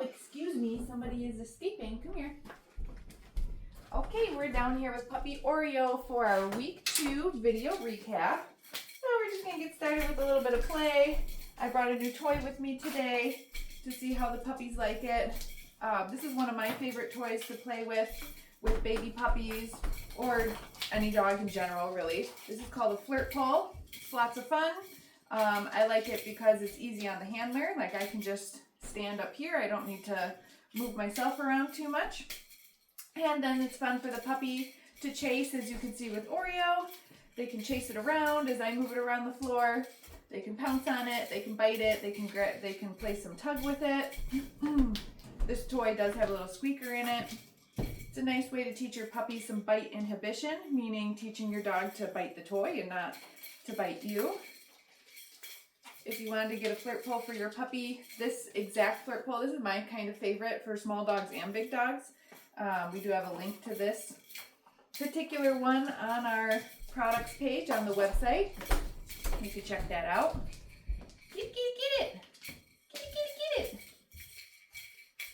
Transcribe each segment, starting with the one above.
excuse me, somebody is escaping. Come here. Okay, we're down here with puppy Oreo for our week 2 video recap. So we're just going to get started with a little bit of play. I brought a new toy with me today to see how the puppies like it. This is one of my favorite toys to play with baby puppies or any dog in general, really. This is called a flirt pole. It's lots of fun. I like it because it's easy on the handler. Like I can just stand up here. I don't need to move myself around too much. And then it's fun for the puppy to chase, as you can see with Oreo. They can chase it around as I move it around the floor. They can pounce on it, they can bite it, they can play some tug with it. This toy does have a little squeaker in it. It's a nice way to teach your puppy some bite inhibition, meaning teaching your dog to bite the toy and not to bite you. If you wanted to get a flirt pole for your puppy, this exact flirt pole, this is my kind of favorite for small dogs and big dogs. We do have a link to this particular one on our products page on the website. You can check that out. Get it. Get it.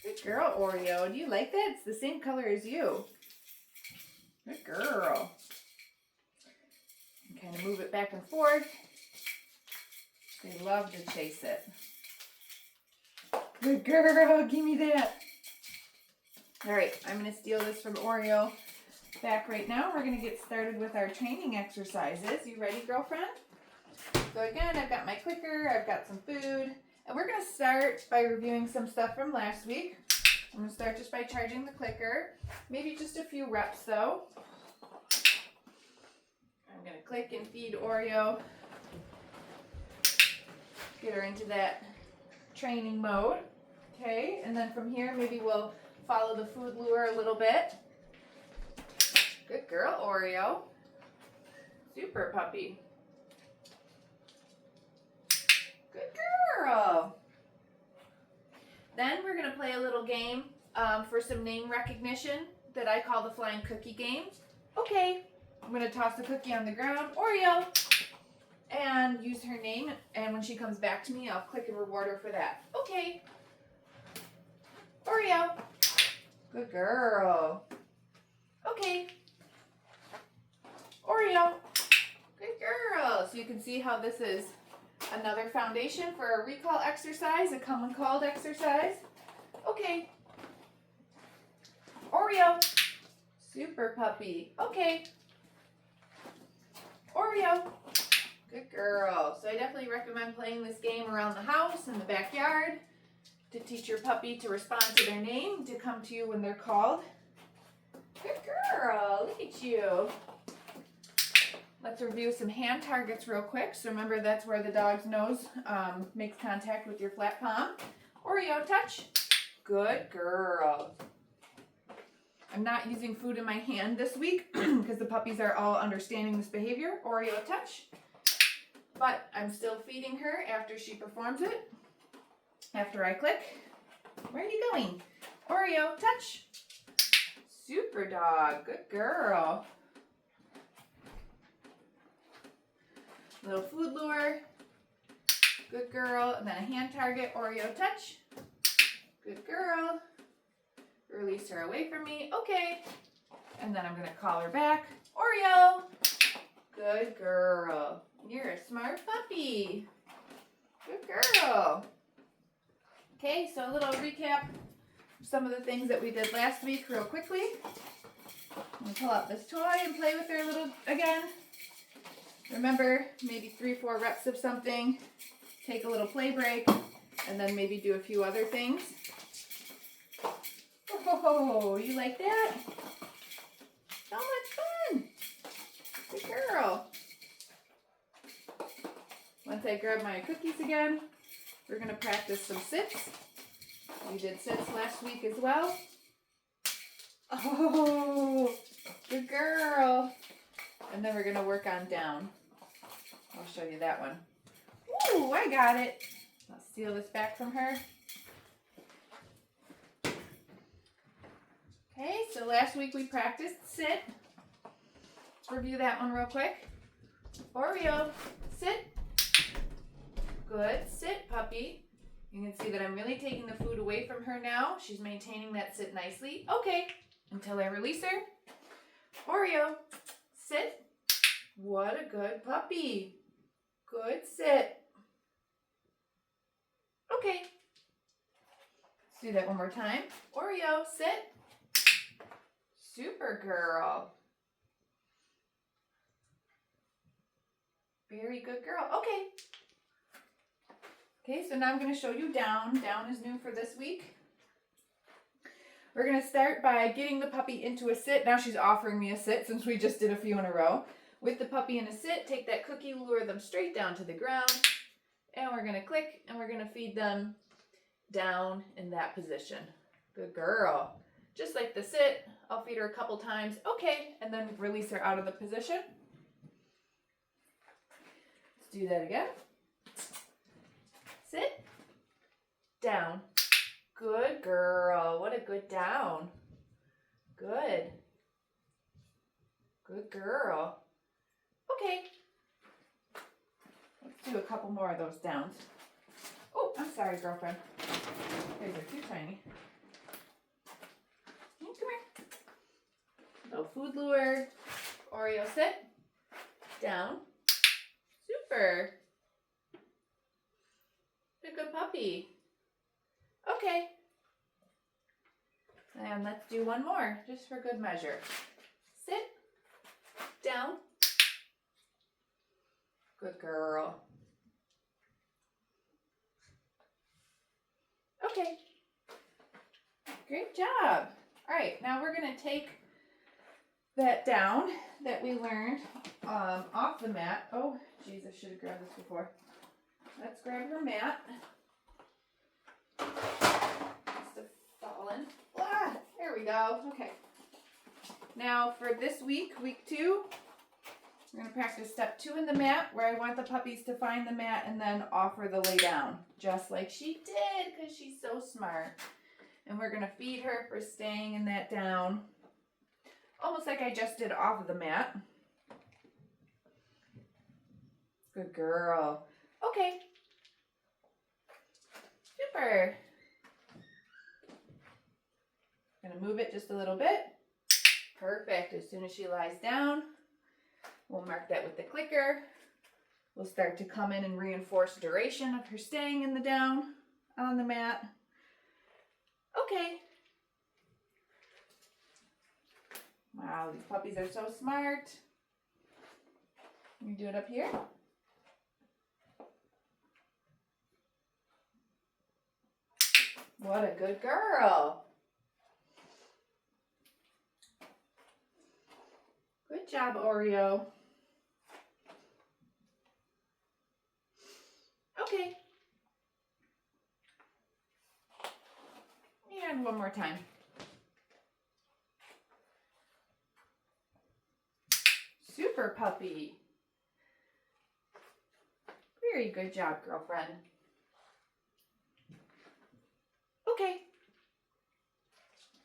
Good girl, Oreo. Do you like that? It's the same color as you. Good girl. And kind of move it back and forth. They love to chase it. Good girl. Give me that. All right, I'm going to steal this from Oreo back right now. We're going to get started with our training exercises. You ready, girlfriend? So again, I've got my clicker, I've got some food, and we're going to start by reviewing some stuff from last week. I'm going to start just by charging the clicker, maybe just a few reps though. I'm going to click and feed Oreo, get her into that training mode. Okay, and then from here maybe we'll follow the food lure a little bit. Good girl, Oreo. Super puppy. Good girl. Then we're going to play a little game for some name recognition that I call the flying cookie game. Okay, I'm going to toss a cookie on the ground, Oreo, and use her name, and when she comes back to me, I'll click and reward her for that. Okay. Oreo. Good girl. Okay. Oreo. Good girl. So you can see how this is another foundation for a recall exercise, a come and called exercise. Okay. Oreo. Super puppy. Okay. Oreo. Good girl. So I definitely recommend playing this game around the house, in the backyard, to teach your puppy to respond to their name, to come to you when they're called. Good girl. Look at you. Let's review some hand targets real quick. So remember, that's where the dog's nose makes contact with your flat palm. Oreo, touch. Good girl. I'm not using food in my hand this week because the puppies are all understanding this behavior. Oreo, touch. But I'm still feeding her after she performs it. After I click. Where are you going? Oreo, touch. Super dog. Good girl. Little food lure. Good girl. And then a hand target. Oreo, touch. Good girl. Release her away from me. Okay. And then I'm going to call her back. Oreo. Good girl. You're a smart puppy. Good girl. Okay, so a little recap of some of the things that we did last week real quickly. I'm going to pull out this toy and play with her a little again. Remember, maybe 3-4 reps of something, take a little play break, and then maybe do a few other things. Oh, you like that? So much fun. Good girl. Once I grab my cookies again, we're going to practice some sits. We did sits last week as well. Oh, good girl. And then we're going to work on down. I'll show you that one. Ooh, I got it. I'll steal this back from her. Okay, so last week we practiced sit. Let's review that one real quick. Oreo, sit. Good, sit, puppy. You can see that I'm really taking the food away from her now. She's maintaining that sit nicely. Okay, until I release her. Oreo, sit. What a good puppy. Good sit. Okay. Let's do that one more time. Oreo, sit. Super girl. Very good girl. Okay. Okay, so now I'm going to show you down. Down is new for this week. We're going to start by getting the puppy into a sit. Now she's offering me a sit since we just did a few in a row. With the puppy in a sit, take that cookie, lure them straight down to the ground. And we're going to click and we're going to feed them down in that position. Good girl. Just like the sit, I'll feed her a couple times. Okay, and then release her out of the position. Let's do that again. Sit. Down. Good girl. What a good down. Good. Good girl. Okay. Let's do a couple more of those downs. Oh, I'm sorry, girlfriend. These are too tiny. Come here. Little food lure. Oreo, sit. Down. Super. A good puppy. Okay. And let's do one more, just for good measure. Sit. Down. Good girl. Okay. Great job. All right, now we're going to take that down that we learned off the mat. Oh, geez, I should have grabbed this before. Let's grab her mat. Must have fallen. Ah, there we go. Okay. Now for this week, week 2, we're going to practice step 2 in the mat, where I want the puppies to find the mat and then offer the lay down, just like she did, because she's so smart. And we're going to feed her for staying in that down, almost like I just did off of the mat. Good girl. Okay. Super. Gonna move it just a little bit. Perfect. As soon as she lies down, we'll mark that with the clicker. We'll start to come in and reinforce duration of her staying in the down on the mat. Okay. Wow, these puppies are so smart. Let me do it up here. What a good girl. Good job, Oreo. Okay. And one more time. Super puppy. Very good job, girlfriend. Okay.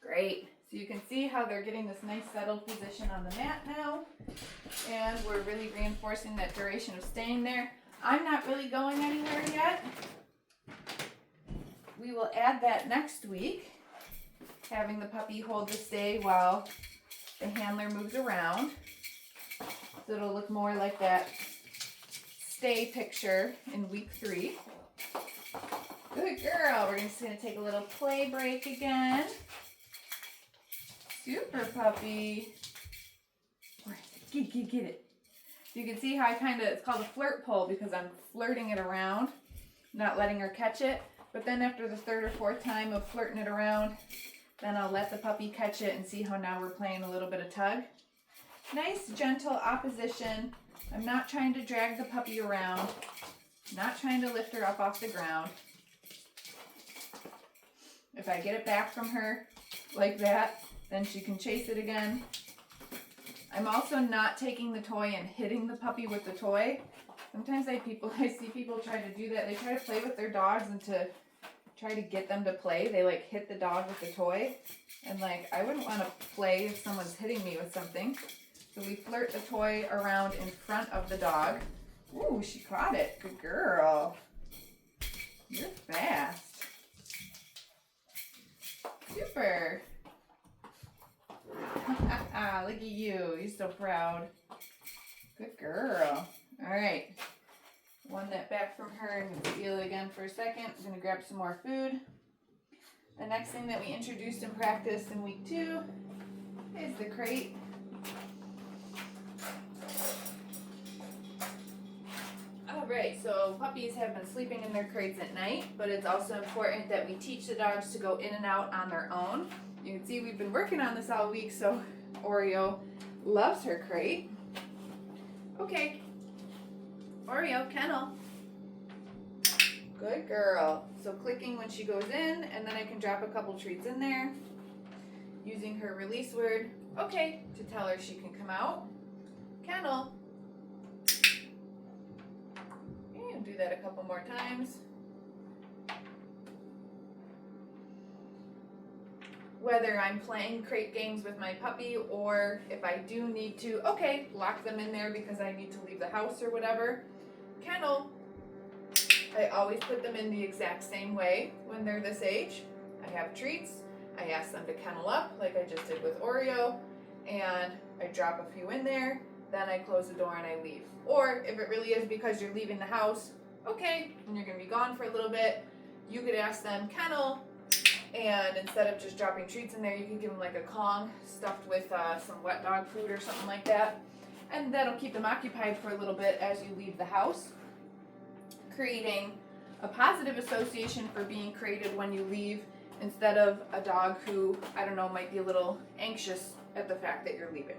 Great. So you can see how they're getting this nice settled position on the mat now. And we're really reinforcing that duration of staying there. I'm not really going anywhere yet. We will add that next week, having the puppy hold the stay while the handler moves around. So it'll look more like that stay picture in week 3. Good girl. We're just going to take a little play break again. Super puppy. Get it. You can see how I it's called a flirt pull because I'm flirting it around, not letting her catch it. But then after the 3rd or 4th time of flirting it around, then I'll let the puppy catch it and see how now we're playing a little bit of tug. Nice, gentle opposition. I'm not trying to drag the puppy around, not trying to lift her up off the ground. If I get it back from her like that, then she can chase it again. I'm also not taking the toy and hitting the puppy with the toy. Sometimes I see people try to do that. They try to play with their dogs and to try to get them to play, they like hit the dog with the toy. And like, I wouldn't want to play if someone's hitting me with something. So we flirt the toy around in front of the dog. Ooh, she caught it. Good girl. You're fast. Super. Look at you. You're so proud. Good girl. All right. Won that back from her. I'm going to feel it again for a second. I'm going to grab some more food. The next thing that we introduced and practiced in week 2 is the crate. Alright, so puppies have been sleeping in their crates at night, but it's also important that we teach the dogs to go in and out on their own. You can see we've been working on this all week, so Oreo loves her crate. Okay, Oreo, kennel. Good girl. So clicking when she goes in, and then I can drop a couple treats in there. Using her release word, okay, to tell her she can come out. Kennel. And do that a couple more times. Whether I'm playing crate games with my puppy or if I do need to, okay, lock them in there because I need to leave the house or whatever. Kennel. I always put them in the exact same way when they're this age. I have treats. I ask them to kennel up like I just did with Oreo, and I drop a few in there, then I close the door and I leave. Or if it really is because you're leaving the house, okay, and you're going to be gone for a little bit, you could ask them kennel, and instead of just dropping treats in there, you can give them like a Kong stuffed with some wet dog food or something like that, and that'll keep them occupied for a little bit as you leave the house, creating a positive association for being created when you leave, instead of a dog who, I don't know, might be a little anxious at the fact that you're leaving.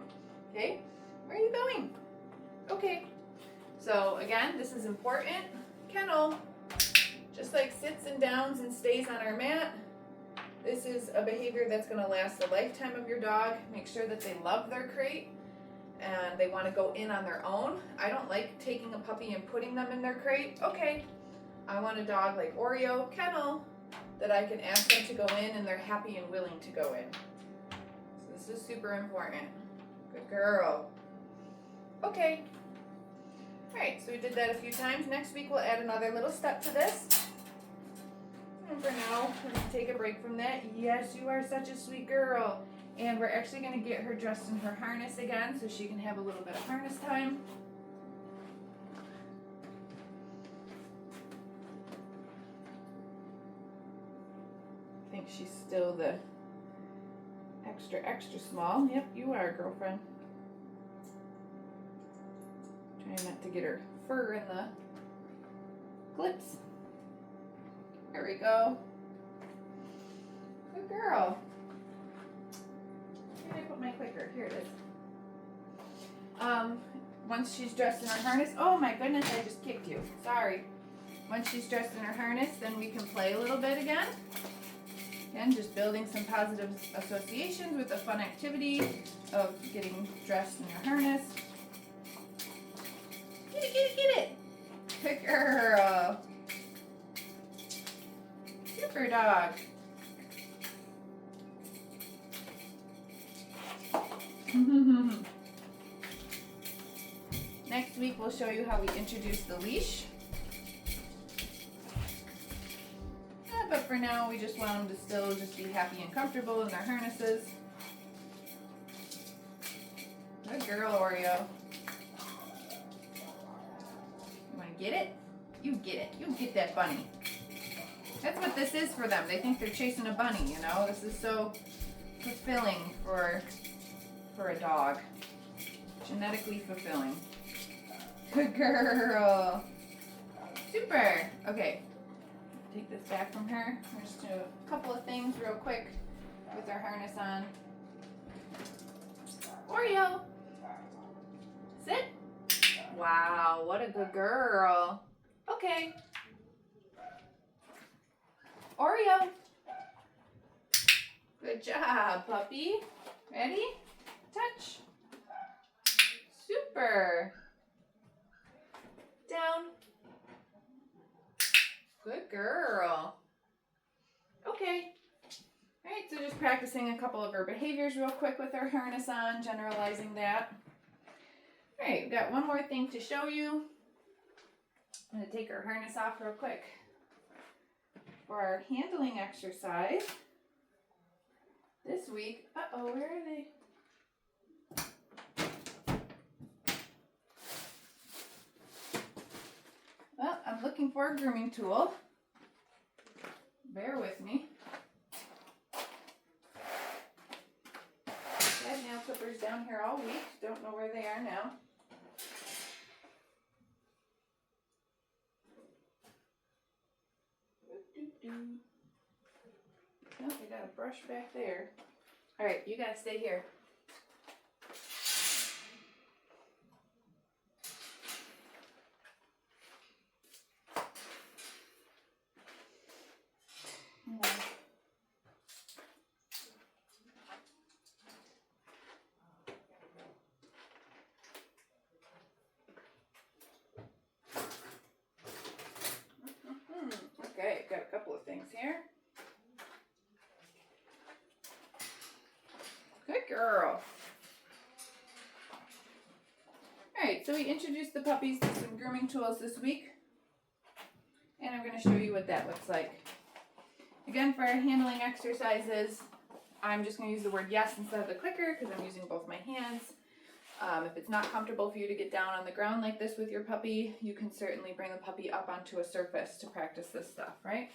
Okay? Where are you going? Okay. So again, this is important. Kennel, just like sits and downs and stays on our mat. This is a behavior that's going to last a lifetime of your dog. Make sure that they love their crate and they want to go in on their own. I don't like taking a puppy and putting them in their crate. Okay, I want a dog like Oreo, kennel, that I can ask them to go in and they're happy and willing to go in. So this is super important. Good girl. Okay. Alright, so we did that a few times. Next week we'll add another little step to this. And for now, we're going to take a break from that. Yes, you are such a sweet girl. And we're actually going to get her dressed in her harness again so she can have a little bit of harness time. I think she's still the extra small. Yep, you are, girlfriend. Trying not to get her fur in the clips. There we go. Good girl. Where did I put my clicker? Here it is. Once she's dressed in her harness, oh my goodness, I just kicked you. Sorry. Once she's dressed in her harness, then we can play a little bit again. Again, just building some positive associations with the fun activity of getting dressed in your harness. Get it, get it! Good girl. Super dog. Next week we'll show you how we introduce the leash. But for now we just want them to still just be happy and comfortable in their harnesses. Good girl, Oreo. You want to get it? You get it. You get that bunny. That's what this is for them. They think they're chasing a bunny, you know? This is so fulfilling for a dog. Genetically fulfilling. Good girl. Super. Okay. Take this back from her. We're just do a couple of things real quick with our harness on. Oreo. Sit. Wow, what a good girl. Okay. Oreo. Good job, puppy. Ready? Touch. Super. Down. Good girl. Okay. All right, so just practicing a couple of her behaviors real quick with her harness on, generalizing that. All right, we've got one more thing to show you. I'm going to take her harness off real quick. for our handling exercise this week. Uh-oh, where are they? Well, I'm looking for a grooming tool. Bear with me. Had nail clippers down here all week. Don't know where they are now. Oh, we got a brush back there. All right, you gotta stay here. Okay, got a couple of things here. Good girl. Alright, so we introduced the puppies to some grooming tools this week. And I'm going to show you what that looks like. Again, for our handling exercises, I'm just going to use the word yes instead of the clicker because I'm using both my hands. If it's not comfortable for you to get down on the ground like this with your puppy, you can certainly bring the puppy up onto a surface to practice this stuff, right?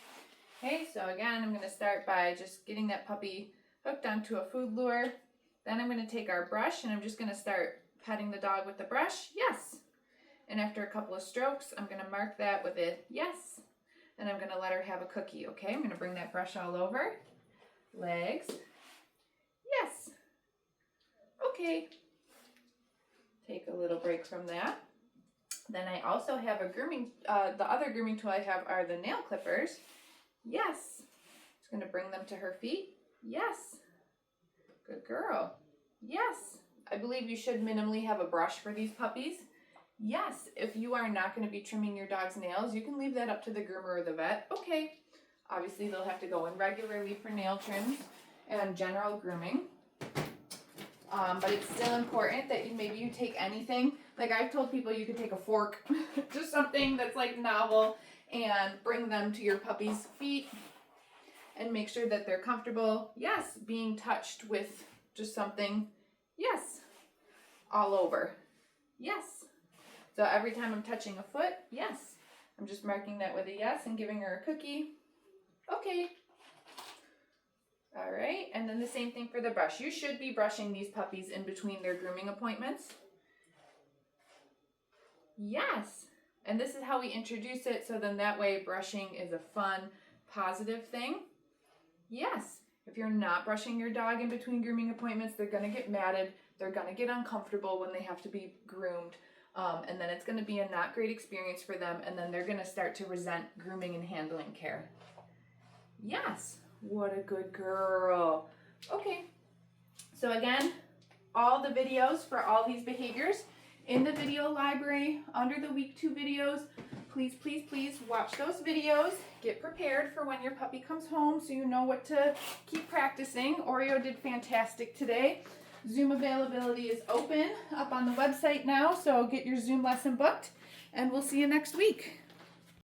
Okay, so again, I'm going to start by just getting that puppy hooked onto a food lure. Then I'm going to take our brush and I'm just going to start petting the dog with the brush. Yes. And after a couple of strokes, I'm going to mark that with a yes. And I'm going to let her have a cookie, okay? I'm going to bring that brush all over. Legs. Yes. Okay. Take a little break from that. Then I also have a grooming, the other grooming tool I have are the nail clippers. Yes. Just going to bring them to her feet. Yes. Good girl. Yes. I believe you should minimally have a brush for these puppies. Yes. If you are not going to be trimming your dog's nails, you can leave that up to the groomer or the vet. Okay. Obviously, they'll have to go in regularly for nail trims and general grooming. But it's still important that maybe you take anything. Like I've told people you could take a fork, just something that's like novel, and bring them to your puppy's feet and make sure that they're comfortable. Yes, being touched with just something. Yes, all over. Yes. So every time I'm touching a foot, yes. I'm just marking that with a yes and giving her a cookie. Okay. All right, and then the same thing for the brush. You should be brushing these puppies in between their grooming appointments. Yes, and this is how we introduce it, so then that way brushing is a fun, positive thing. Yes, if you're not brushing your dog in between grooming appointments, they're gonna get matted, they're gonna get uncomfortable when they have to be groomed, and then it's gonna be a not great experience for them, and then they're gonna start to resent grooming and handling care. Yes. What a good girl. Okay, so again, all the videos for all these behaviors in the video library under the week 2 videos. Please, please, please watch those videos. Get prepared for when your puppy comes home so you know what to keep practicing. Oreo did fantastic today. Zoom availability is open up on the website now, so get your Zoom lesson booked, and we'll see you next week.